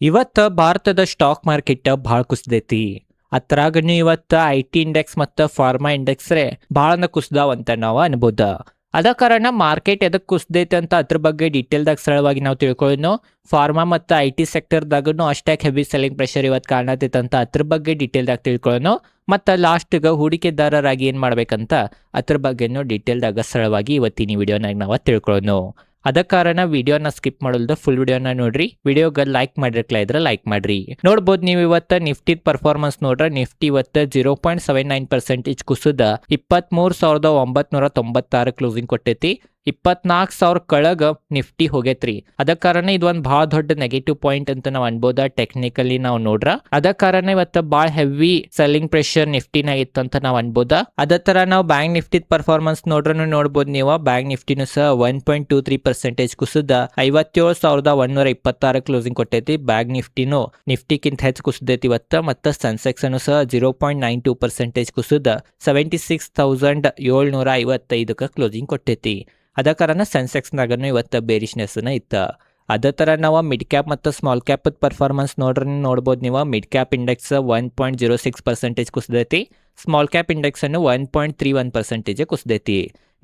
ಇವತ್ತು ಭಾರತದ stock market ಭಾಳ ಕುಸ್ದೈತಿ. ಅದ್ರಾಗನು ಇವತ್ತು IT ಇಂಡೆಕ್ಸ್ ಮತ್ತು ಫಾರ್ಮಾ ಇಂಡೆಕ್ಸ್ ಭಾಳ ಕುಸ್ದಾವಂತ ನಾವು ಅನ್ಬೋದ. ಅದ ಕಾರಣ ಮಾರ್ಕೆಟ್ ಎದಕ್ಕೆ ಕುಸ್ದೈತೆ ಅಂತ ಅದ್ರ ಬಗ್ಗೆ ಡೀಟೇಲ್ದಾಗ ಸರಳವಾಗಿ ನಾವು ತಿಳ್ಕೊಳ್ಳೋಣ. ಫಾರ್ಮಾ ಮತ್ತು IT ಸೆಕ್ಟರ್ದಾಗೂ ಅಷ್ಟಾಗಿ ಹೆವಿ ಸೆಲ್ಲಿಂಗ್ ಪ್ರೆಷರ್ ಇವತ್ತು ಕಾಣತೈತೆ ಅಂತ ಅದ್ರ ಬಗ್ಗೆ ಡೀಟೇಲ್ದಾಗ ತಿಳ್ಕೊಳ್ಳೋಣ. ಮತ್ತು ಲಾಸ್ಟ್ಗೆ ಹೂಡಿಕೆದಾರರಾಗಿ ಏನು ಮಾಡ್ಬೇಕಂತ ಅದ್ರ ಬಗ್ಗೆನೂ ಡೀಟೇಲ್ದಾಗ ಸರಳವಾಗಿ ಇವತ್ತಿನ ವಿಡಿಯೋನಾಗ ನಾವು ತಿಳ್ಕೊಳ್ಳೋಣ. ಅದ ಕಾರಣ ವಿಡಿಯೋನ ಸ್ಕಿಪ್ ಮಾಡೋದು ಫುಲ್ ವಿಡಿಯೋನ ನೋಡ್ರಿ. ವಿಡಿಯೋಗೆ ಲೈಕ್ ಮಾಡಿರ್ಕಲ ಇದ್ರೆ ಲೈಕ್ ಮಾಡ್ರಿ. ನೋಡ್ಬೋದು ನೀವು ಇವತ್ತು ನಿಫ್ಟಿ ಪರ್ಫಾರ್ಮೆನ್ಸ್ ನೋಡ್ರೆ ನಿಫ್ಟಿ ಇವತ್ತು 0.79% ಕುಸಿದ 23,996 ಕ್ಲೋಸಿಂಗ್ ಕೊಟ್ಟೈತಿ. 24,000 ಕೆಳಗ ನಿಫ್ಟಿ ಹೋಗೈತ್ರಿ. ಅದ ಕಾರಣ ಇದೊಂದು ಭಾಳ ದೊಡ್ಡ ನೆಗೆಟಿವ್ ಪಾಯಿಂಟ್ ಅಂತ ನಾವು ಅನ್ಬೋದ. ಟೆಕ್ನಿಕಲಿ ನಾವು ನೋಡ್ರ ಅದ ಕಾರಣ ಇವತ್ತು ಭಾಳ ಹೆವಿ ಸೆಲ್ಲಿಂಗ್ ಪ್ರೆಷರ್ ನಿಫ್ಟಿನಾಗ ಇತ್ತಂತ ನಾವು ಅನ್ಬೋದ. ಅದೇ ತರ ನಾವು ಬ್ಯಾಂಕ್ ನಿಫ್ಟಿ ಪರ್ಫಾರ್ಮೆನ್ಸ್ ನೋಡ್ರೂ ನೋಡ್ಬೋದು ನೀವು. ಬ್ಯಾಂಕ್ ನಿಫ್ಟಿನೂ ಸಹ 1.23% ಕುಸಿದ 57,126 ಕ್ಲೋಸಿಂಗ್ ಕೊಟ್ಟೈತಿ. ಬ್ಯಾಂಕ್ ನಿಫ್ಟಿನೂ ನಿಫ್ಟಿಕ್ಕಿಂತ ಹೆಚ್ಚು ಕುಸಿದೈತಿ ಇವತ್ತು. ಮತ್ತು ಸೆನ್ಸೆಕ್ಸ್ ಅನ್ನು ಸಹ 0.92% ಕುಸಿದ 76,755 ಕ್ಲೋಸಿಂಗ್ ಕೊಟ್ಟೈತಿ. ಅದ ಕಾರಣ ಸೆನ್ಸೆಕ್ಸ್ನಾಗನು ಇವತ್ತು ಬೇರಿಶ್ನೆಸ್ನ ಇತ್ತ. ಅದೇ ಥರ ನಾವು ಮಿಡ್ ಕ್ಯಾಪ್ ಮತ್ತು ಸ್ಮಾಲ್ ಕ್ಯಾಪ್ ಪರ್ಫಾರ್ಮೆನ್ಸ್ ನೋಡ್ಬೋದು ನೀವು. ಮಿಡ್ ಕ್ಯಾಪ್ ಇಂಡೆಕ್ಸ್ 1.06% ಕುಸಿದೈತಿ. ಸ್ಮಾಲ್ ಕ್ಯಾಪ್ ಇಂಡೆಕ್ಸ್ ಅನ್ನು 1.31% ಕುಸಿದೈತಿ.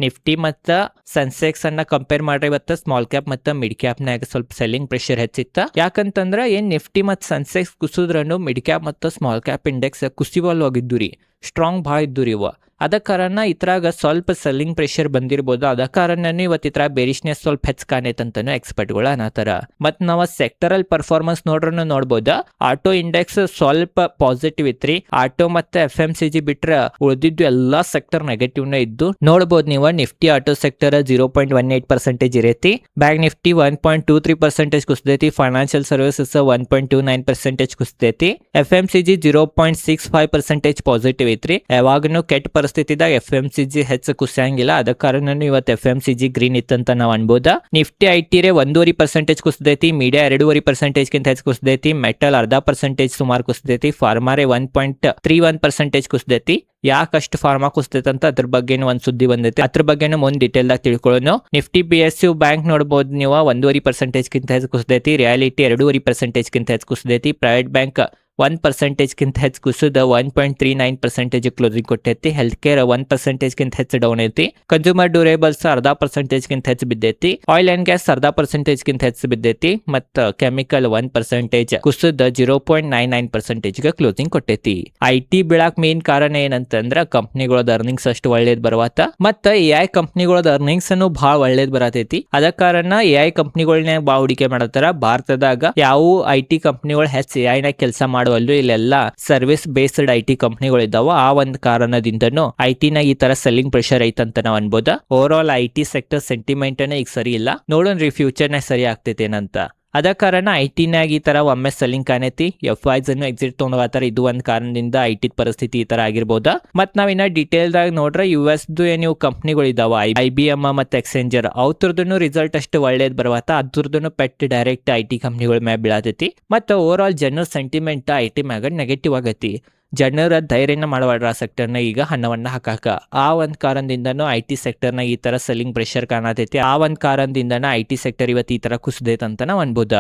ನಿಫ್ಟಿ ಮತ್ತು ಸೆನ್ಸೆಕ್ಸ್ ಅನ್ನ ಕಂಪೇರ್ ಮಾಡ್ರೆ ಇವತ್ತು ಸ್ಮಾಲ್ ಕ್ಯಾಪ್ ಮತ್ತು ಮಿಡ್ ಕ್ಯಾಪ್ನಾಗ ಸ್ವಲ್ಪ ಸೆಲ್ಲಿಂಗ್ ಪ್ರೆಷರ್ ಹೆಚ್ಚಿತ್ತ. ಯಾಕಂತಂದ್ರೆ ಏನು ನಿಫ್ಟಿ ಮತ್ತು ಸೆನ್ಸೆಕ್ಸ್ ಕುಸಿದ್ರೂ ಮಿಡ್ ಕ್ಯಾಪ್ ಮತ್ತು ಸ್ಮಾಲ್ ಕ್ಯಾಪ್ ಇಂಡೆಕ್ಸ್ ಕುಸಿವಲ್ ಹೋಗಿದ್ದು ರೀ, ಸ್ಟ್ರಾಂಗ್ ಭಾಳ ಇದ್ದು ರೀ ಇವ. ಅದ ಕಾರಣ ಇದ್ರಾಗ ಸ್ವಲ್ಪ ಸೆಲ್ಲಿಂಗ್ ಪ್ರೆಷರ್ ಬಂದಿರ್ಬೋದು. ಅದ ಕಾರಣನೂ ಇವತ್ತು ಇತರ ಬೇರಿಶ್ನೆಸ್ ಸ್ವಲ್ಪ ಹೆಚ್ಚು ಕಾಣೈತಂತನೂ ಎಕ್ಸ್ಪರ್ಟ್ಗಳು ಅನ್ನತಾರ. ಮತ್ತು ನಾವು ಸೆಕ್ಟರಲ್ ಪರ್ಫಾರ್ಮೆನ್ಸ್ ನೋಡ್ರೂ ನೋಡ್ಬೋದು. ಆಟೋ ಇಂಡೆಕ್ಸ್ ಸ್ವಲ್ಪ ಪಾಸಿಟಿವ್ ಇತ್ರಿ. ಆಟೋ ಮತ್ತು FMCG ಬಿಟ್ರೆ ಉಳಿದಿದ್ದು ಎಲ್ಲಾ ಸೆಕ್ಟರ್ ನೆಗೆಟಿವ್ನ ಇದ್ದು ನೋಡ್ಬೋದು ನೀವು. ನಿಫ್ಟಿ ಆಟೋ ಸೆಕ್ಟರ್ 0.18% ಇರೈತಿ. ಬ್ಯಾಂಕ್ ನಿಫ್ಟಿ 1.23% ಕುಸಿದೈತಿ. ಫೈನಾನ್ಷಿಯಲ್ ಸರ್ವಿಸಸ್ 1.29% ಕುಸಿದೈತಿ. FMCG 0.65% ಪಾಸಿಟಿವ್ ಐತ್ರಿ. ಯಾವಾಗನು ಕೆಟ್ಟ ಪರಿಸ್ಥಿತಿದಾಗ FMCG ಹೆಚ್ಚು ಕುಸಿಯಂಗಿಲ್ಲ. ಅದ ಕಾರಣ ಇವತ್ತು FMCG ಗ್ರೀನ್ ಇತ್ತಂತ ನಾವು ಅನ್ಬೋದ. ನಿಫ್ಟಿ IT 1.5% ಕುಸಿದೈತಿ. ಮೀಡಿಯಾ 2.5% ಹೆಚ್ಚು ಕುಸಿದೈತಿ. ಮೆಟಲ್ 0.5% ಸುಮಾರು ಕುಸಿದೈತಿ. ಫಾರ್ಮಾರೆ 1.31% ಕುಸಿದೈತಿ. ಯಾಕಷ್ಟು ಫಾರ್ಮಾ ಕುಸಿದೈತೆ ಅಂತ ಅದ್ರ ಬಗ್ಗೆನೂ ಒಂದು ಸುದ್ದಿ ಬಂದೈತಿ. ಅದ್ರ ಬಗ್ಗೆನೂ ಮುಂದೆ ಡೀಟೇಲ್ದಾಗ ತಿಳ್ಕೊಳ್ಳೋಣ. ನಿಫ್ಟಿ PSU ಬ್ಯಾಂಕ್ ನೋಡ್ಬೋದು ನೀವು 1.5% ಹೆಚ್ಚು ಕುಸಿದೈತಿ. ರಿಯಾಲಿಟಿ 2.5% ಹೆಚ್ಚು ಕುಸಿದೈತಿ. ಪ್ರೈವೇಟ್ ಬ್ಯಾಂಕ್ 1% ಹೆಚ್ಚು ಕುಸಿದ 1.39% ಕ್ಲೋಸಿಂಗ್ ಕೊಟ್ಟೈತಿ. ಹೆಲ್ತ್ ಕೇರ್ 1% ಹೆಚ್ಚು ಡೌನ್ ಐತಿ. ಕನ್ಸ್ಯೂಮರ್ ಡ್ಯೂರೇಬಲ್ಸ್ 0.5% ಹೆಚ್ಚು ಬಿದ್ದೈತಿ. ಆಯಿಲ್ ಅಂಡ್ ಗ್ಯಾಸ್ 0.5% ಹೆಚ್ಚು ಬಿದ್ದೈತಿ. ಮತ್ತು ಕೆಮಿಕಲ್ 1% ಕುಸಿದ 0.99% ಕ್ಲೋಸಿಂಗ್ ಕೊಟ್ಟೈತಿ. IT ಬೀಳಾಕ್ ಮೇನ್ ಕಾರಣ ಏನಂತಂದ್ರ ಕಂಪ್ನಿಗಳದ ಅರ್ನಿಂಗ್ಸ್ ಅಷ್ಟು ಒಳ್ಳೇದ್ ಬರವತ್ತ. ಮತ್ತು AI ಕಂಪ್ನಿಗಳದ ಅರ್ನಿಂಗ್ಸ್ ಅನ್ನು ಭಾಳ ಒಳ್ಳೇದ್ ಬರತೈತಿ. ಅದ ಕಾರಣ AI ಕಂಪ್ನಿಗಳನ್ನ ಭಾಳ ಹೂಡಿಕೆ ಮಾಡತ್ತಾರ. ಭಾರತದಾಗ ಯಾವ IT ಕಂಪ್ನಿಗಳು ಹೆಚ್ಚು AI ನ ಕೆಲಸ ಮಾಡುವಲ್ಲು. ಇಲ್ಲೆಲ್ಲ ಸರ್ವಿಸ್ ಬೇಸ್ಡ್ IT ಕಂಪ್ನಿಗಳು ಇದ್ದಾವ. ಆ ಒಂದು ಕಾರಣದಿಂದನೂ IT ನಾಗ ಈ ತರ ಸೆಲ್ಲಿಂಗ್ ಪ್ರೆಷರ್ ಐತಂತ ನಾವು ಅನ್ಬೋದ. Overall IT sector sentiment ಈಗ ಸರಿ ಇಲ್ಲ. ನೋಡೋಣ್ರಿ ಫ್ಯೂಚರ್ನಾಗ ಸರಿ ಆಗ್ತೈತೆ ಏನಂತ. ಅದ ಕಾರಣ IT ನಾಗ ಈ ತರ ಒಮ್ಮೆ ಸೆಲ್ಲಿಂಗ್ ಕಾಣೈತಿ. FIs ಅನ್ನು ಎಕ್ಸಿಟ್ ತೊಗೊಂಡಾತಾರ. ಇದು ಒಂದು ಕಾರಣದಿಂದ IT ಪರಿಸ್ಥಿತಿ ಈ ತರ ಆಗಿರ್ಬೋದ. ಮತ್ ನಾವಿನ್ನ ಡೀಟೇಲ್ ದಾಗ ನೋಡ್ರೆ US ನೀವು ಕಂಪ್ನಿಗಳು ಇದಾವ. IBM ಮತ್ತು ಎಕ್ಸ್ಚೇಂಜರ್ ಅವ್ರದ್ದು ರಿಸಲ್ಟ್ ಅಷ್ಟು ಒಳ್ಳೇದ್ ಬರವತ್ತ. ಅದ್ರದ್ದು ಪೆಟ್ ಡೈರೆಕ್ಟ್ IT ಕಂಪ್ನಿಗಳ ಮ್ಯಾಗ ಬೀಳತೈತಿ. ಮತ್ತು over all general sentiment IT ಮ್ಯಾಗ ನೆಗೆಟಿವ್ ಆಗೈತಿ. ಜನರ ಧೈರ್ಯನ ಮಾಡಬಾರ್ದ್ರ ಆ ಸೆಕ್ಟರ್ನ ಈಗ ಹಣವನ್ನ ಹಾಕಾಕ. ಆ ಒಂದು ಕಾರಣದಿಂದನೂ IT ಸೆಕ್ಟರ್ನ ಈ ತರ ಸೆಲ್ಲಿಂಗ್ ಪ್ರೆಷರ್ ಕಾಣತೈತಿ. ಆ ಒಂದು ಕಾರಣದಿಂದನ IT ಸೆಕ್ಟರ್ ಇವತ್ತು ಈ ತರ ಕುಸಿದೈತೆ ಅಂತ ನಾವು ಅನ್ಬೋದ.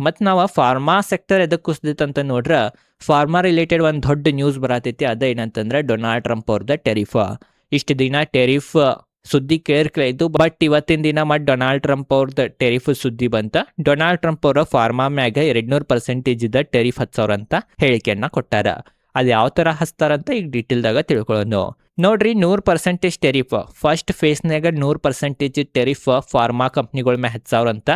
ಮತ್ತು ನಾವು ಫಾರ್ಮಾ ಸೆಕ್ಟರ್ ಎದಕ್ಕೆ ಕುಸಿದೈತೆ ಅಂತ ನೋಡ್ರೆ ಫಾರ್ಮಾ ರಿಲೇಟೆಡ್ ಒಂದು ದೊಡ್ಡ ನ್ಯೂಸ್ ಬರತೈತಿ. ಅದೇನಂತಂದ್ರೆ ಡೊನಾಲ್ಡ್ ಟ್ರಂಪ್ ಅವ್ರದ್ದು ಟೆರಿಫ್. ಇಷ್ಟು ದಿನ ಟೆರಿಫ್ ಸುದ್ದಿ ಕೇರ್ಕಲಿದ್ದು. ಬಟ್ ಇವತ್ತಿನ ದಿನ ಮತ್ತು ಡೊನಾಲ್ಡ್ ಟ್ರಂಪ್ ಅವ್ರದ್ದು ಟೆರಿಫ್ ಸುದ್ದಿ ಬಂತ. ಡೊನಾಲ್ಡ್ ಟ್ರಂಪ್ ಅವರ ಫಾರ್ಮಾ ಮ್ಯಾಗ 200% ಟೆರಿಫ್ ಹಚ್ಚವ್ರ ಅಂತ ಹೇಳಿಕೆಯನ್ನ ಕೊಟ್ಟಾರ. ಅದು ಯಾವ ಥರ ಹಚ್ತಾರಂತ ಈಗ ಡೀಟೇಲ್ದಾಗ ತಿಳ್ಕೊಳ್ಳೋಣ. ನೋಡ್ರಿ 100% ಟೆರಿಫ್ ಫಸ್ಟ್ ಫೇಸ್ನಾಗ 100% ಟೆರಿಫ್ ಫಾರ್ಮಾ ಕಂಪ್ನಿಗಳ ಮೇಲೆ ಹಚ್ಚಾವ್ರಂತ.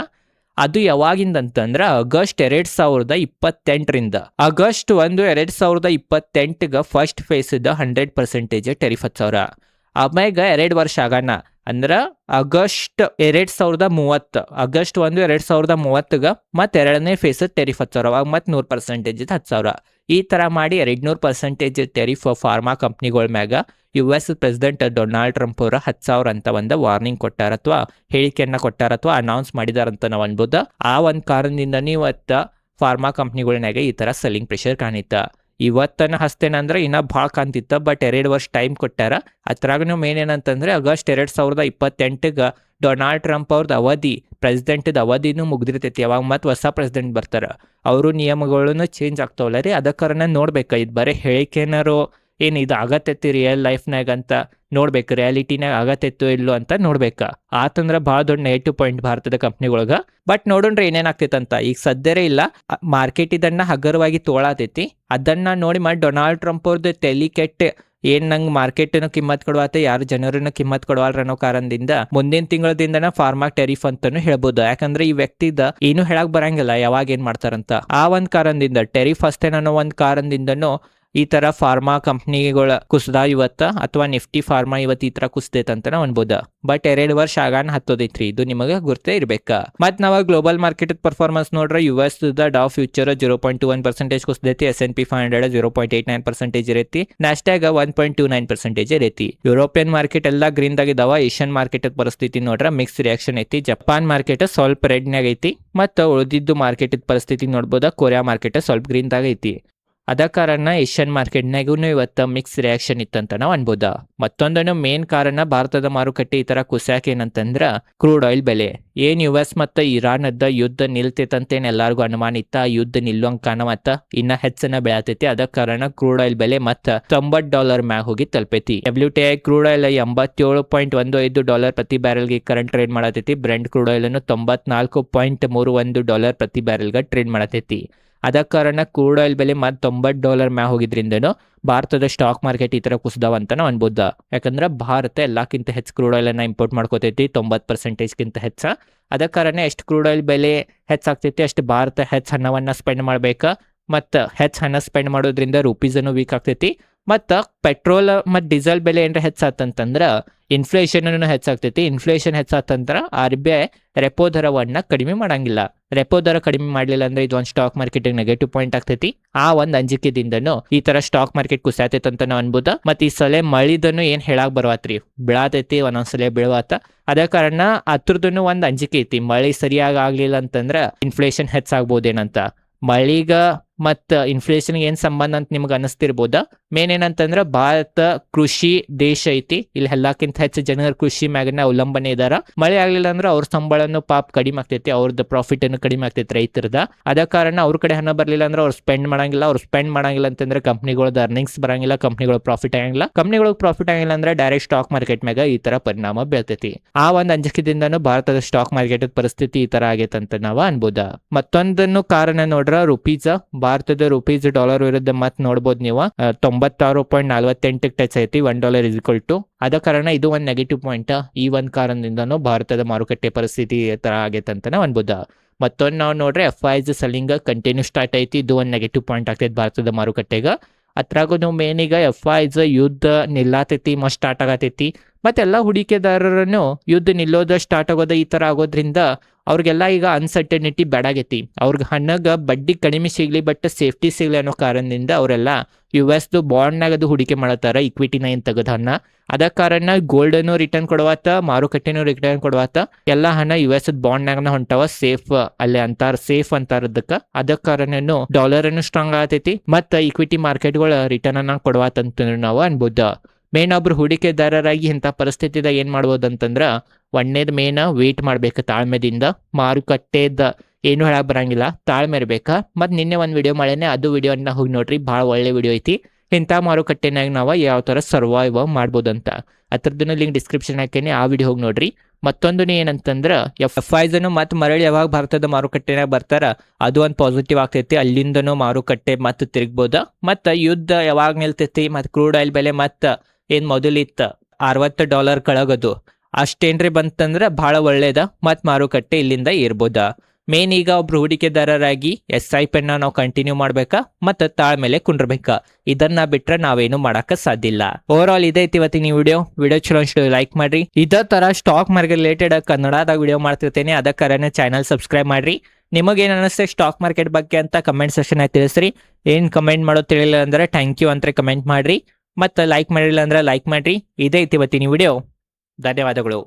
ಅದು ಯಾವಾಗಿಂದ ಅಂತಂದ್ರೆ ಆಗಸ್ಟ್ 2028 ಆಗಸ್ಟ್ 1, 2028 ಫಸ್ಟ್ ಫೇಸ್ದ 100% ಟೆರಿಫ್ ಹಚ್ಚವ್ರ. ಆಮ್ಯಾಗ 2 ವರ್ಷ ಆಗೋಣ ಅಂದ್ರೆ ಆಗಸ್ಟ್ 2030 ಆಗಸ್ಟ್ 1, 2030 ಮತ್ತು 2ನೇ ಫೇಸ್ ಟೆರಿಫ್ ಹಚ್ಚವ್ರ. ಅವಾಗ ಮತ್ತು 100% ಹಚ್ಚವ್ರ. ಈ ಥರ ಮಾಡಿ 200% ಟೆರಿಫ್ ಫಾರ್ಮಾ ಕಂಪ್ನಿಗಳ ಮ್ಯಾಗ US ಪ್ರೆಸಿಡೆಂಟ್ ಡೊನಾಲ್ಡ್ ಟ್ರಂಪ್ ಅವರ ಹಚ್ಚಾವ್ರ ಅಂತ ಒಂದು ವಾರ್ನಿಂಗ್ ಕೊಟ್ಟಾರ ಅಥವಾ ಹೇಳಿಕೆಯನ್ನ ಕೊಟ್ಟಾರ ಅಥವಾ ಅನೌನ್ಸ್ ಮಾಡಿದಾರಂತ ನಾವು ಅನ್ಬೋದು. ಆ ಒಂದು ಕಾರಣದಿಂದ ಇವತ್ತು ಫಾರ್ಮಾ ಕಂಪ್ನಿಗಳನ್ಯಾಗ ಈ ಥರ ಸೆಲ್ಲಿಂಗ್ ಪ್ರೆಷರ್ ಕಾಣಿತ್ತ. ಇವತ್ತನ ಹಸ್ತೇನಂದ್ರೆ ಇನ್ನೂ ಭಾಳ ಕಾಣ್ತಿತ್ತು. ಬಟ್ 2 ವರ್ಷ ಟೈಮ್ ಕೊಟ್ಟಾರ. ಅದ್ರಾಗೂ ಮೇನ್ ಏನಂತಂದ್ರೆ ಆಗಸ್ಟ್ 2028 ಡೊನಾಲ್ಡ್ ಟ್ರಂಪ್ ಅವ್ರದ್ದು ಪ್ರೆಸಿಡೆಂಟ್ದ ಅವಧಿನೂ ಮುಗ್ದಿರ್ತೈತಿ, ಯಾವಾಗ ಮತ್ತೆ ಹೊಸ ಪ್ರೆಸಿಡೆಂಟ್ ಬರ್ತಾರ ಅವರು ನಿಯಮಗಳನ್ನು ಚೇಂಜ್ ಆಗ್ತಾವಲ್ಲ ರೀ. ಅದ ಕಾರಣ ನೋಡ್ಬೇಕು, ಇದು ಬರೀ ಹೇಳಿಕೆನಾರು ಏನು ಇದು ಆಗತ್ತೈತಿ ರಿಯಲ್ ಲೈಫ್ನಾಗ ಅಂತ ನೋಡ್ಬೇಕು, ರಿಯಾಲಿಟಿನಾಗ ಆಗತ್ತೈತೋ ಇಲ್ಲೋ ಅಂತ ನೋಡ್ಬೇಕು. ಆತಂದ್ರೆ ಭಾಳ ದೊಡ್ಡ ನೆಗೆಟಿವ್ ಪಾಯಿಂಟ್ ಭಾರತದ ಕಂಪ್ನಿಗಳ್ಗೆ. ಬಟ್ ನೋಡೋಣ್ರಿ ಏನೇನಾಗ್ತೈತೆ ಅಂತ. ಈಗ ಸದ್ಯರೇ ಇಲ್ಲ, ಮಾರ್ಕೆಟ್ ಇದನ್ನ ಹಗರವಾಗಿ ತೋಳತೈತಿ. ಅದನ್ನ ನೋಡಿ ಮಾಡಿ ಡೊನಾಲ್ಡ್ ಟ್ರಂಪ್ ಅವ್ರದ್ದು ತಲೆ ಕೆಟ್ಟ ಏನ್ ನಂಗೆ ಮಾರ್ಕೆಟ್ನು ಕಿಮ್ಮತ್ ಕೊಡುವತ್ತೆ, ಯಾರು ಜನರನ್ನು ಕಿಮ್ಮತ್ ಕೊಡವಲ್ರ ಅನ್ನೋ ಕಾರಣದಿಂದ ಮುಂದಿನ ತಿಂಗಳದಿಂದನ ಫಾರ್ಮಾ ಟೆರಿಫ್ ಅಂತಾನು ಹೇಳ್ಬೋದು. ಯಾಕಂದ್ರೆ ಈ ವ್ಯಕ್ತಿದ ಏನು ಹೇಳಕ್ ಬರಂಗಿಲ್ಲ ಯಾವಾಗ ಏನ್ ಮಾಡ್ತಾರಂತ. ಆ ಒಂದ್ ಕಾರಣದಿಂದ ಟೆರಿಫ್ ಅಷ್ಟೇನ ಅನ್ನೋ ಒಂದ್ ಕಾರಣದಿಂದನೂ ಈ ತರ ಫಾರ್ಮಾ ಕಂಪ್ನಿಗಳ ಕುಸ್ದ ಇವತ್ತ, ಅಥವಾ ನಿಫ್ಟಿ ಫಾರ್ಮಾ ಇವತ್ತು ಈ ತರ ಕುಸ್ದೈತಂತ ಅನ್ಬೋದ. ಬಟ್ 2 ವರ್ಷ ಆಗಾನ ಹತ್ತೋದೈತ್ರಿ, ಇದು ನಿಮಗೆ ಗುರ್ತೇ ಇರ್ಬೇಕ. ಮತ್ ನಾವ ಗ್ಲೋಬಲ್ ಮಾರ್ಕೆಟ್ ಪರ್ಫಾರ್ಮೆನ್ಸ್ ನೋಡ್ರೆ US ಡಾವ್ ಫ್ಯೂಚರ್ 0.21% ಕುಸ್ದೈತಿ, S&P 500 0.89% ಇರೈತಿ, ನಾಸ್ಡ್ಯಾಗ್ 1.29% ಇರೈತಿ. ಯುರೋಪಿಯನ್ ಮಾರ್ಕೆಟ್ ಎಲ್ಲ ಗ್ರೀನ್ ದಾಗಿದಾವ. ಏಷ್ಯನ್ ಮಾರ್ಕೆಟ್ ಪರಿಸ್ಥಿತಿ ನೋಡ್ರೆ ಮಿಕ್ಸ್ ರಿಯಾಕ್ಷನ್ ಐತಿ. ಜಪಾನ್ ಮಾರ್ಕೆಟ್ ಸ್ವಲ್ಪ ರೆಡ್ನಾಗ ಐತಿ, ಮತ್ತು ಉಳಿದಿದ್ದು ಮಾರ್ಕೆಟ್ ಪರಿಸ್ಥಿತಿ ನೋಡ್ಬೋದ. ಕೊರಿಯಾ ಮಾರ್ಕೆಟ್ ಸ್ವಲ್ಪ ಗ್ರೀನ್ ದಾಗ ಐತಿ. ಅದ ಕಾರಣ ಏಷ್ಯನ್ ಮಾರ್ಕೆಟ್ನಾಗೂ ಇವತ್ತು ಮಿಕ್ಸ್ ರಿಯಾಕ್ಷನ್ ಇತ್ತಂತ ನಾವು ಅನ್ಬೋದ. ಮತ್ತೊಂದನ್ನು ಮೇನ್ ಕಾರಣ ಭಾರತದ ಮಾರುಕಟ್ಟೆ ಈ ತರ ಕುಸ್ಯಾಕ ಏನಂತಂದ್ರ ಕ್ರೂಡ್ ಆಯಿಲ್ ಬೆಲೆ. ಏನ್ US ಮತ್ತು ಇರಾನದ ಯುದ್ಧ ನಿಲ್ತೈತಂತೇನು ಎಲ್ಲರಿಗೂ ಅನುಮಾನ ಇತ್ತ, ಯುದ್ಧ ನಿಲ್ಲುವಂಗ ಕಾಣವತ್ತ ಇನ್ನ ಹೆಚ್ಚನ ಬೆಳತೈತಿ. ಅದ ಕಾರಣ ಕ್ರೂಡ್ ಆಯಿಲ್ ಬೆಲೆ ಮತ್ತ $90 ಮ್ಯಾಗ ಹೋಗಿ ತಲುಪೈತಿ. WTI ಕ್ರೂಡ್ ಆಯಿಲ್ $87.15 ಪ್ರತಿ ಬ್ಯಾರೆಲ್ಗೆ ಕರೆಂಟ್ ಟ್ರೇಡ್ ಮಾಡತೈತಿ. ಬ್ರೆಂಟ್ ಕ್ರೂಡ್ ಆಯಿಲ್ ಅನ್ನು $94.31 ಪ್ರತಿ ಬ್ಯಾರೆಲ್ಗೆ ಟ್ರೇಡ್ ಮಾಡತೈತಿ. ಅದ ಕಾರಣ ಕ್ರೂಡ್ ಆಯಿಲ್ ಬೆಲೆ ಮತ್ತೆ $90 ಮ್ಯಾಗ ಹೋಗಿದ್ರಿಂದನು ಭಾರತದ ಸ್ಟಾಕ್ ಮಾರ್ಕೆಟ್ ಈ ತರ ಕುಸ್ದಾವ ಅಂತ ನಾವು ಅನ್ಬೋದ. ಯಾಕಂದ್ರೆ ಭಾರತ ಎಲ್ಲಕ್ಕಿಂತ ಹೆಚ್ಚು ಕ್ರೂಡ್ ಆಯಿಲ್ ಅನ್ನ ಇಂಪೋರ್ಟ್ ಮಾಡ್ಕೋತೈತಿ, 90%ಗಿಂತ ಹೆಚ್ಚ. ಅದ ಕಾರಣ ಎಷ್ಟು ಕ್ರೂಡ್ ಆಯಿಲ್ ಬೆಲೆ ಹೆಚ್ಚಾಗ್ತೈತಿ ಅಷ್ಟು ಭಾರತ ಹೆಚ್ಚು ಹಣವನ್ನ ಸ್ಪೆಂಡ್ ಮಾಡ್ಬೇಕಾ, ಮತ್ತು ಹೆಚ್ಚು ಹಣ ಸ್ಪೆಂಡ್ ಮಾಡೋದ್ರಿಂದ ರೂಪೀಸನ್ನು ವೀಕ್ ಆಗ್ತೈತಿ. ಮತ್ತು ಪೆಟ್ರೋಲ್ ಮತ್ತು ಡೀಸೆಲ್ ಬೆಲೆ ಏನಾರ ಹೆಚ್ಚಾತಂತಂದ್ರೆ ಇನ್ಫ್ಲೇಷನ್ ಹೆಚ್ಚಾಗ್ತೈತಿ. ಇನ್ಫ್ಲೇಷನ್ ಹೆಚ್ಚಾತಂದ್ರೆ RBI ರೆಪೋ ದರವನ್ನ ಕಡಿಮೆ ಮಾಡಂಗಿಲ್ಲ. ರೆಪೋ ದರ ಕಡಿಮೆ ಮಾಡಲಿಲ್ಲ ಅಂದ್ರೆ ಇದು ಒಂದು ಸ್ಟಾಕ್ ಮಾರ್ಕೆಟ್ ನೆಗೆಟಿವ್ ಪಾಯಿಂಟ್ ಆಗ್ತೈತಿ. ಆ ಒಂದು ಅಂಜಿಕೆದಿಂದನು ಈ ತರ ಸ್ಟಾಕ್ ಮಾರ್ಕೆಟ್ ಕುಸಿತೈತೆ ಅಂತ ನಾವು ಅನ್ಬೋದ. ಮತ್ತೆ ಈ ಸಲ ಮಳಿದನು ಏನ್ ಹೇಳಾಕ್ ಬರವತ್ರಿ, ಬೀಳತೈತಿ ಒಂದೊಂದ್ಸಲ ಬೀಳವತ್ತ. ಅದ ಕಾರಣ ಅದ್ರದನ್ನು ಒಂದು ಅಂಜಿಕೆ ಐತಿ, ಮಳಿ ಸರಿಯಾಗಿ ಆಗ್ಲಿಲ್ಲ ಅಂತಂದ್ರ ಇನ್ಫ್ಲೇಷನ್ ಹೆಚ್ಚಾಗ್ಬೋದೇನಂತ. ಮಳಿಗ ಮತ್ತು ಇನ್ಫ್ಲೇಷನ್ಗೆ ಏನು ಸಂಬಂಧ ಅಂತ ನಿಮ್ಗೆ ಅನಿಸ್ತಿರ್ಬೋದ. ಮೇನ್ ಏನಂತಂದ್ರೆ ಭಾರತ ಕೃಷಿ ದೇಶ ಐತಿ, ಇಲ್ಲಿ ಎಲ್ಲಕ್ಕಿಂತ ಹೆಚ್ಚು ಜನರು ಕೃಷಿ ಮ್ಯಾಗನ ಅವಲಂಬನೆ ಇದಾರ. ಮಳೆ ಆಗ್ಲಿಲ್ಲ ಅಂದ್ರೆ ಅವ್ರ ಸಂಬಳನು ಕಡಿಮೆ ಆಗ್ತೈತಿ, ಅವ್ರದ್ದು ಪ್ರಾಫಿಟ್ ಅನ್ನು ಕಡಿಮೆ ಆಗ್ತೈತಿ ರೈತರದ. ಅದ ಕಾರಣ ಅವ್ರ ಕಡೆ ಹಣ ಬರ್ಲಿಲ್ಲ ಅಂದ್ರೆ ಅವ್ರು ಸ್ಪೆಂಡ್ ಮಾಡಂಗಿಲ್ಲ. ಅವ್ರು ಸ್ಪೆಂಡ್ ಮಾಡಂಗಿಲ್ಲ ಅಂತಂದ್ರೆ ಕಂಪ್ನಿಗಳದ್ದು ಅರ್ನಿಂಗ್ಸ್ ಬರಂಗಿಲ್ಲ, ಕಂಪ್ನಿಗಳು ಪ್ರಾಫಿಟ್ ಆಗಂಗಿಲ್ಲ. ಕಂಪ್ನಿಗಳಿಗೆ ಪ್ರಾಫಿಟ್ ಆಗಿಲ್ಲ ಅಂದ್ರೆ ಡೈರೆಕ್ಟ್ ಸ್ಟಾಕ್ ಮಾರ್ಕೆಟ್ ಮ್ಯಾಗ ಈ ತರ ಪರಿಣಾಮ ಬೀಳ್ತೈತಿ. ಆ ಒಂದು ಅಂಜಿಕೆದಿಂದನೂ ಭಾರತದ ಸ್ಟಾಕ್ ಮಾರ್ಕೆಟ್ ಪರಿಸ್ಥಿತಿ ಈ ತರ ಆಗೈತಂತ ನಾವು ಅನ್ಬೋದ. ಮತ್ತೊಂದನ್ನು ಕಾರಣ ನೋಡ್ರ ರುಪೀಸ್. ಭಾರತದ ರುಪೀಸ್ ಡಾಲರ್ ವಿರುದ್ಧ ಮತ್ ನೋಡ್ಬೋದು ನೀವು 96.48 ಟಚ್ ಐತಿ. $1 ಅದ ಕಾರಣ ಇದು ಒಂದು ನೆಗೆಟಿವ್ ಪಾಯಿಂಟ್. ಈ ಒಂದು ಕಾರಣದಿಂದನೂ ಭಾರತದ ಮಾರುಕಟ್ಟೆ ಪರಿಸ್ಥಿತಿ ತರ ಆಗೈತಂತ ನಾವು ಅನ್ಬೋದ. ಮತ್ತೊಂದು ನಾವು ನೋಡ್ರೆ FIs ಸೆಲ್ಲಿಂಗ್ ಕಂಟಿನ್ಯೂ ಸ್ಟಾರ್ಟ್ ಐತಿ. ಇದು ಒಂದು ನೆಗೆಟಿವ್ ಪಾಯಿಂಟ್ ಆಗ್ತೈತಿ ಭಾರತದ ಮಾರುಕಟ್ಟೆಗೆ. ಅದ್ರಾಗೂ ನೀವು ಮೇನ್ ಈಗ FIs ಯುದ್ಧ ನಿಲ್ಲಾತೈತಿ ಮಸ್ಟ್ ಸ್ಟಾರ್ಟ್ ಆಗತೈತಿ. ಮತ್ತೆಲ್ಲ ಹೂಡಿಕೆದಾರರನ್ನು ಯುದ್ಧ ನಿಲ್ಲೋದ ಸ್ಟಾರ್ಟ್ ಆಗೋದ ಈ ತರ ಆಗೋದ್ರಿಂದ ಅವ್ರಿಗೆಲ್ಲ ಈಗ ಅನ್ಸರ್ಟನಿಟಿ ಬೇಡಾಗೈತಿ. ಅವ್ರಿಗೆ ಹಣಗ ಬಡ್ಡಿ ಕಡಿಮೆ ಸಿಗ್ಲಿ ಬಟ್ ಸೇಫ್ಟಿ ಸಿಗ್ಲಿ ಅನ್ನೋ ಕಾರಣದಿಂದ ಅವರೆಲ್ಲ US ಬಾಂಡ್ನಾಗ ಅದು ಹೂಡಿಕೆ ಮಾಡತ್ತಾರ, ಇಕ್ವಿಟಿನ ಏನ್ ತೆಗದ ಹಣ. ಅದ ಕಾರಣ ಗೋಲ್ಡನ್ನು ರಿಟರ್ನ್ ಕೊಡವತ್ತ, ಮಾರುಕಟ್ಟೆನೂ ರಿಟರ್ನ್ ಕೊಡವತ್ತ, ಎಲ್ಲ ಹಣ US ಬಾಂಡ್ನಾಗನ ಹೊಂಟವ. ಸೇಫ್ ಅಲ್ಲೇ ಅಂತಾರ, ಸೇಫ್ ಅಂತಾರದಕ್ಕ. ಅದ ಕಾರಣನು ಡಾಲರ್ ಅನ್ನು ಸ್ಟ್ರಾಂಗ್ ಆಗತೈತಿ, ಮತ್ತು ಇಕ್ವಿಟಿ ಮಾರ್ಕೆಟ್ಗಳ ರಿಟರ್ನ್ ಅನ್ನ ಕೊಡವತ್ತಂತ ನಾವು ಅನ್ಬೋದ. ಮೇನ್ ಒಬ್ರು ಹೂಡಿಕೆದಾರರಾಗಿ ಇಂಥ ಪರಿಸ್ಥಿತಿದಾಗ ಏನ್ ಮಾಡ್ಬೋದು ಅಂತಂದ್ರ ಒಂದೇದ್ ಮೇನ್ ವೇಟ್ ಮಾಡ್ಬೇಕು ತಾಳ್ಮೆದಿಂದ. ಮಾರುಕಟ್ಟೆದ ಏನು ಹೇಳಕ್ ಬರಂಗಿಲ್ಲ, ತಾಳ್ಮೆ ಇರ್ಬೇಕಾ. ಮತ್ ನಿನ್ನೆ ಒಂದು ವಿಡಿಯೋ ಮಾಡೇನೆ, ಅದು ವಿಡಿಯೋನ ಹೋಗಿ ನೋಡ್ರಿ, ಭಾಳ ಒಳ್ಳೆ ವಿಡಿಯೋ ಐತಿ. ಇಂಥ ಮಾರುಕಟ್ಟೆನಾಗ ನಾವು ಯಾವ ತರ ಸರ್ವೈವ್ ಮಾಡ್ಬೋದಂತ. ಅದ್ರದ್ದು ಲಿಂಕ್ ಡಿಸ್ಕ್ರಿಪ್ಷನ್ ಹಾಕೇನೆ, ಆ ವಿಡಿಯೋ ಹೋಗಿ ನೋಡ್ರಿ. ಮತ್ತೊಂದು ಏನಂತಂದ್ರ FIs ಮತ್ತೆ ಮರಳಿ ಯಾವಾಗ ಭಾರತದ ಮಾರುಕಟ್ಟೆನಾಗ ಬರ್ತಾರ ಅದು ಒಂದು ಪಾಸಿಟಿವ್ ಆಗ್ತೈತಿ. ಅಲ್ಲಿಂದನೂ ಮಾರುಕಟ್ಟೆ ಮತ್ತೆ ತಿರುಗ್ಬೋದ. ಮತ್ತ ಯುದ್ಧ ಯಾವಾಗ ನಿಲ್ತೈತಿ, ಮತ್ತೆ ಕ್ರೂಡ್ ಆಯಿಲ್ ಬೆಲೆ ಮತ್ತ ಏನ್ ಮೊದಲಿತ್ತ $60 ಕೆಳಗದು ಅಷ್ಟೇನ್ರಿ ಬಂತಂದ್ರೆ ಬಹಳ ಒಳ್ಳೇದ. ಮತ್ ಮಾರುಕಟ್ಟೆ ಇಲ್ಲಿಂದ ಇರ್ಬೋದ. ಮೇನ್ ಈಗ ಒಬ್ರು ಹೂಡಿಕೆದಾರರಾಗಿ SIP ನಾವು ಕಂಟಿನ್ಯೂ ಮಾಡ್ಬೇಕಾ, ಮತ್ತು ತಾಳ್ಮೇಲೆ ಕುಂಡ್ರಬೇಕಾ. ಇದನ್ನ ಬಿಟ್ರೆ ನಾವೇನು ಮಾಡಕ ಸಾಧ್ಯ ಇಲ್ಲ. ಓವರ್ ಆಲ್ ಇದೇ ಐತಿ ಇವತ್ತಿನ ವಿಡಿಯೋ ಚಲೋ ಅಷ್ಟು ಲೈಕ್ ಮಾಡ್ರಿ. ಇದೇ ತರ ಸ್ಟಾಕ್ ಮಾರ್ಕೆಟ್ ರಿಲೇಟೆಡ್ ಕನ್ನಡದಾಗ ವಿಡಿಯೋ ಮಾಡ್ತಿರ್ತೇನೆ, ಅದ ಕಾರಣ ಚಾನಲ್ ಸಬ್ಸ್ಕ್ರೈಬ್ ಮಾಡ್ರಿ. ನಿಮಗೇನು ಅನಿಸ್ತದೆ ಸ್ಟಾಕ್ ಮಾರ್ಕೆಟ್ ಬಗ್ಗೆ ಅಂತ ಕಮೆಂಟ್ ಸೆಕ್ಷನ್ ಆಗಿ ತಿಳಿಸ್ರಿ. ಏನ್ ಕಮೆಂಟ್ ಮಾಡೋದು ತಿಳಿಲ್ಲ ಅಂದ್ರೆ ಥ್ಯಾಂಕ್ ಯು ಅಂತ ಕಮೆಂಟ್ ಮಾಡ್ರಿ. ಮತ್ತು ಲೈಕ್ ಮಾಡಿಲ್ಲ ಅಂದ್ರೆ ಲೈಕ್ ಮಾಡ್ರಿ. ಇದೇ ಐತಿ ಇವತ್ತಿನ ವಿಡಿಯೋ. ಧನ್ಯವಾದಗಳು.